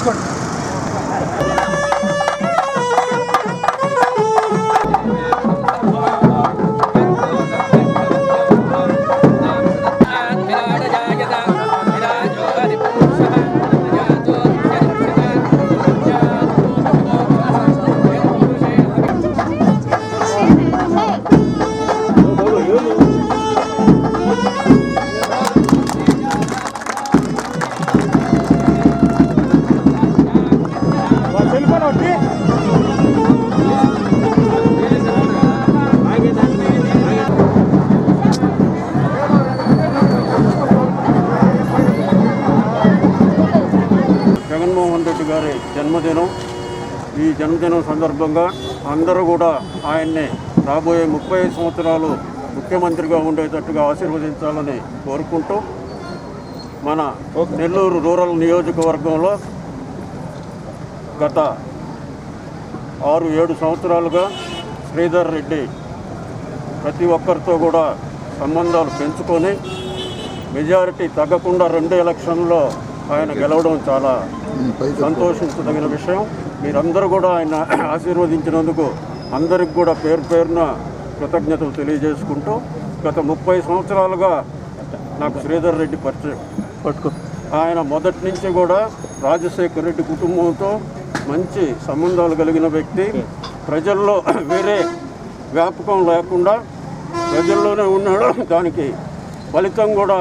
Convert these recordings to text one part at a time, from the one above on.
తీసుకోండి. జగన్మోహన్ రెడ్డి గారి జన్మదినం. ఈ జన్మదినం సందర్భంగా అందరూ కూడా ఆయన్ని రాబోయే 30 సంవత్సరాలు ముఖ్యమంత్రిగా ఉండేటట్టుగా ఆశీర్వదించాలని కోరుకుంటూ మన నెల్లూరు రూరల్ నియోజకవర్గంలో గత 6-7 సంవత్సరాలుగా శ్రీధర్ రెడ్డి ప్రతి ఒక్కరితో కూడా సంబంధాలు పెంచుకొని మెజారిటీ తగ్గకుండా 2 ఎలక్షన్లో ఆయన గెలవడం చాలా సంతోషించదగిన విషయం. మీరందరూ కూడా ఆయన ఆశీర్వదించినందుకు అందరికి కూడా పేరు పేరున కృతజ్ఞతలు తెలియజేసుకుంటూ గత 30 సంవత్సరాలుగా నాకు శ్రీధర్ రెడ్డి పరిచయం. ఆయన మొదటి నుంచి కూడా రాజశేఖర రెడ్డి కుటుంబంతో మంచి సంబంధాలు కలిగిన వ్యక్తి. ప్రజల్లో వేరే వ్యాపకం లేకుండా ప్రజల్లోనే ఉన్నాడు. దానికి ఫలితం కూడా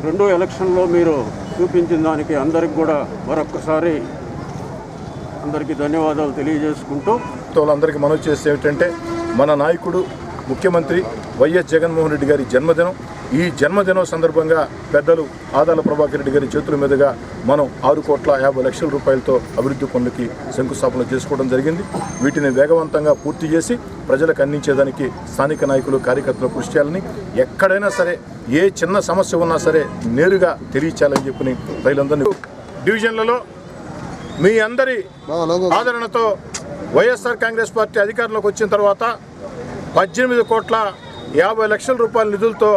2 ఎలక్షన్లో మీరు చూపించిన దానికి అందరికి కూడా మరొక్కసారి అందరికీ ధన్యవాదాలు తెలియజేసుకుంటూ అందరికీ మనవి చేస్తే ఏమిటంటే మన నాయకుడు ముఖ్యమంత్రి వైఎస్ జగన్మోహన్ రెడ్డి గారి జన్మదినం. ఈ జన్మదినం సందర్భంగా పెద్దలు ఆదాల ప్రభాకర్ రెడ్డి గారి చేతుల మీదుగా మనం 6,50,00,000 రూపాయలతో అభివృద్ధి పనులకి శంకుస్థాపన చేసుకోవడం జరిగింది. వీటిని వేగవంతంగా పూర్తి చేసి ప్రజలకు అందించేదానికి స్థానిక నాయకులు కార్యకర్తలు కృషి చేయాలని, ఎక్కడైనా సరే ఏ చిన్న సమస్య ఉన్నా సరే నేరుగా తెలియచేయాలని చెప్పి ప్రజలందరినీ డివిజన్లలో మీ అందరి ఆదరణతో వైఎస్ఆర్ కాంగ్రెస్ పార్టీ అధికారంలోకి వచ్చిన తర్వాత 18,50,00,000 రూపాయల నిధులతో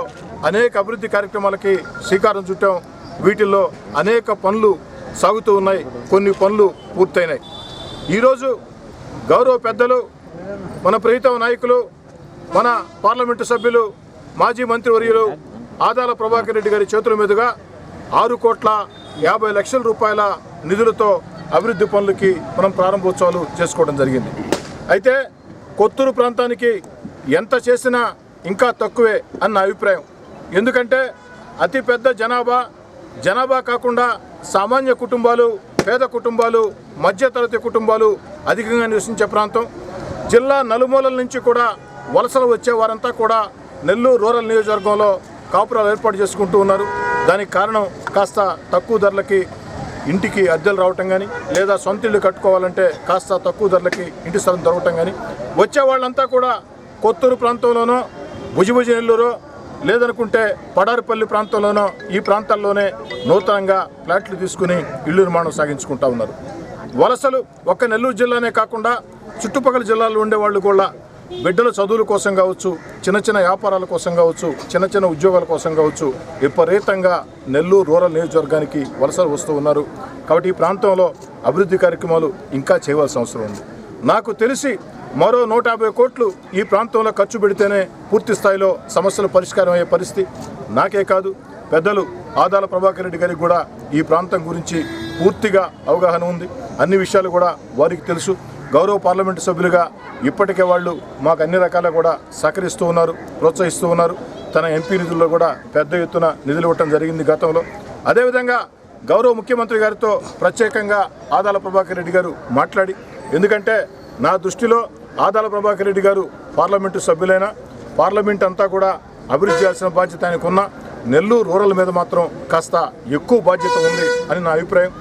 అనేక అభివృద్ధి కార్యక్రమాలకి శ్రీకారం చుట్టాం. వీటిల్లో అనేక పనులు సాగుతూ ఉన్నాయి, కొన్ని పనులు పూర్తయినాయి. ఈరోజు గౌరవ పెద్దలు మన ప్రియతమ నాయకులు మన పార్లమెంటు సభ్యులు మాజీ మంత్రివర్యులు ఆదాల ప్రభాకర్ రెడ్డి గారి చేతుల మీదుగా 6,50,00,000 రూపాయల నిధులతో అభివృద్ధి పనులకి మనం ప్రారంభోత్సవాలు చేసుకోవడం జరిగింది. అయితే కొత్తూరు ప్రాంతానికి ఎంత చేసినా ఇంకా తక్కువే అన్న అభిప్రాయం. ఎందుకంటే అతిపెద్ద జనాభా కాకుండా సామాన్య కుటుంబాలు, పేద కుటుంబాలు, మధ్యతరగతి కుటుంబాలు అధికంగా నివసించే ప్రాంతం. జిల్లా నలుమూలల నుంచి కూడా వలసలు వచ్చే వారంతా కూడా నెల్లూరు రూరల్ నియోజకవర్గంలో కాపురాలు ఏర్పాటు చేసుకుంటూ ఉన్నారు. దానికి కారణం కాస్త తక్కువ ధరలకి ఇంటికి అద్దెలు రావటం కానీ, లేదా సొంత ఇల్లు కట్టుకోవాలంటే కాస్త తక్కువ ధరలకి ఇంటి స్థలం దొరకటం కానీ, వచ్చే వాళ్ళంతా కూడా కొత్తూరు ప్రాంతంలోనో, భుజభుజి నెల్లూరు, లేదనుకుంటే పడారిపల్లి ప్రాంతంలోనో ఈ ప్రాంతాల్లోనే నూతనంగా ఫ్లాట్లు తీసుకుని ఇల్లు నిర్మాణం సాగించుకుంటూ ఉన్నారు. వలసలు ఒక్క నెల్లూరు జిల్లానే కాకుండా చుట్టుపక్కల జిల్లాల్లో ఉండేవాళ్ళు కూడా బిడ్డల చదువుల కోసం కావచ్చు, చిన్న చిన్న వ్యాపారాల కోసం కావచ్చు, చిన్న చిన్న ఉద్యోగాల కోసం కావచ్చు విపరీతంగా నెల్లూరు రూరల్ నియోజకవర్గానికి వలసలు వస్తూ ఉన్నారు. కాబట్టి ఈ ప్రాంతంలో అభివృద్ధి కార్యక్రమాలు ఇంకా చేయవలసిన అవసరం ఉంది. నాకు తెలిసి మరో 150 కోట్లు ఈ ప్రాంతంలో ఖర్చు పెడితేనే పూర్తి స్థాయిలో సమస్యలు పరిష్కారం అయ్యే పరిస్థితి. నాకే కాదు, పెద్దలు ఆదాల ప్రభాకర్ రెడ్డి గారికి కూడా ఈ ప్రాంతం గురించి పూర్తిగా అవగాహన ఉంది. అన్ని విషయాలు కూడా వారికి తెలుసు. గౌరవ పార్లమెంటు సభ్యులుగా ఇప్పటికే వాళ్ళు మాకు అన్ని రకాల కూడా సహకరిస్తూ ఉన్నారు, ప్రోత్సహిస్తూ ఉన్నారు. తన ఎంపీ నిధుల్లో కూడా పెద్ద ఎత్తున నిధులు ఇవ్వటం జరిగింది గతంలో. అదేవిధంగా గౌరవ ముఖ్యమంత్రి గారితో ప్రత్యేకంగా ఆదాల ప్రభాకర్ రెడ్డి గారు మాట్లాడి, ఎందుకంటే నా దృష్టిలో ఆదాల ప్రభాకర్ రెడ్డి గారు పార్లమెంటు సభ్యులైన పార్లమెంట్ అంతా కూడా అభివృద్ధి చేయాల్సిన బాధ్యత ఆయనకున్న, నెల్లూరు రూరల్ మీద మాత్రం కాస్త ఎక్కువ బాధ్యత ఉంది అని నా అభిప్రాయం.